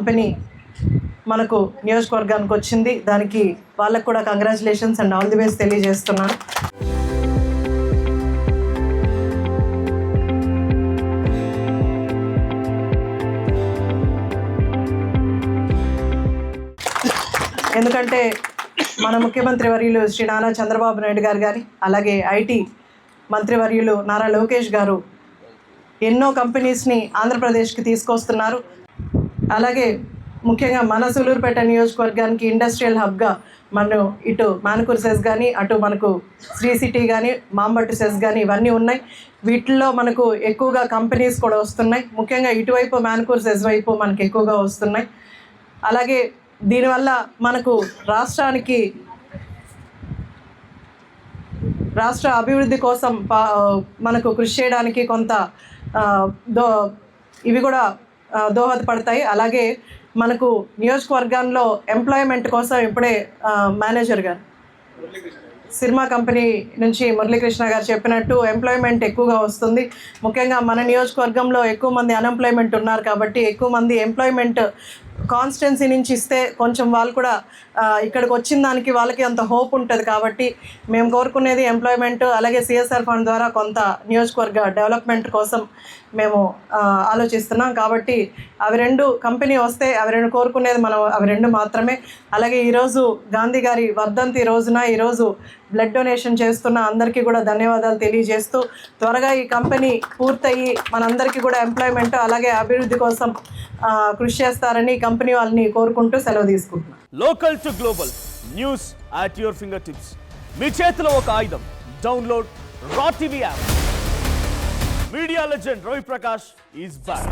Company మనకు నియోజకవర్గానికి వచ్చింది. దానికి వాళ్ళకు కూడా congratulations and all the best తెలియజేస్తున్నాను. ఎందుకంటే మన ముఖ్యమంత్రి వర్యులు శ్రీ నారా చంద్రబాబు నాయుడు గారు కానీ, అలాగే ఐటీ మంత్రివర్యులు నారా లోకేష్ గారు ఎన్నో కంపెనీస్ని ఆంధ్రప్రదేశ్కి తీసుకొస్తున్నారు. అలాగే ముఖ్యంగా మన సూలూరుపేట నియోజకవర్గానికి ఇండస్ట్రియల్ హబ్గా మనం ఇటు మానుకూరు సెస్ కానీ, అటు మనకు శ్రీ సిటీ కానీ, మాంబట్టు సెస్ కానీ ఇవన్నీ ఉన్నాయి. వీటిల్లో మనకు ఎక్కువగా కంపెనీస్ కూడా వస్తున్నాయి. ముఖ్యంగా ఇటువైపు మానుకూరు సెస్ వైపు మనకు ఎక్కువగా వస్తున్నాయి. అలాగే దీనివల్ల మనకు రాష్ట్ర అభివృద్ధి కోసం మనకు కృషి చేయడానికి కొంత ఇవి కూడా దోహదపడతాయి. అలాగే మనకు నియోజకవర్గాల్లో ఎంప్లాయ్మెంట్ కోసం ఇప్పుడే మేనేజర్ గారు సినిమా కంపెనీ నుంచి మురళీకృష్ణ గారు చెప్పినట్టు ఎంప్లాయ్మెంట్ ఎక్కువగా వస్తుంది. ముఖ్యంగా మన నియోజకవర్గంలో ఎక్కువ మంది అన్ఎంప్లాయ్మెంట్ ఉన్నారు కాబట్టి ఎక్కువ మంది ఎంప్లాయ్మెంట్ కాన్స్టెన్సీ నుంచి ఇస్తే కొంచెం వాళ్ళు కూడా ఇక్కడికి వచ్చిన దానికి వాళ్ళకి అంత హోప్ ఉంటుంది. కాబట్టి మేము కోరుకునేది ఎంప్లాయ్మెంట్, అలాగే సిఎస్ఆర్ ఫండ్ ద్వారా కొంత నియోజకవర్గ డెవలప్మెంట్ కోసం మేము ఆలోచిస్తున్నాం. కాబట్టి అవి రెండు కంపెనీ వస్తే అవి రెండు కోరుకునేది మనం అవి రెండు మాత్రమే. అలాగే ఈరోజు గాంధీ గారి వర్ధంతి రోజున ఈరోజు బ్లడ్ డొనేషన్ చేస్తున్న అందరికీ కూడా ధన్యవాదాలు తెలియజేస్తూ, త్వరగా ఈ కంపెనీ పూర్తయ్యి మనందరికీ కూడా ఎంప్లాయ్మెంట్ అలాగే అభివృద్ధి కోసం కృషి చేస్తారని కంపెనీ వాళ్ళని కోరుకుంటూ సెలవు తీసుకుంటున్నాను. Local to global news at your fingertips. మీ చేతిలో ఒక ఆయుధం. Download raw TV app. Media legend Ravi Prakash is back.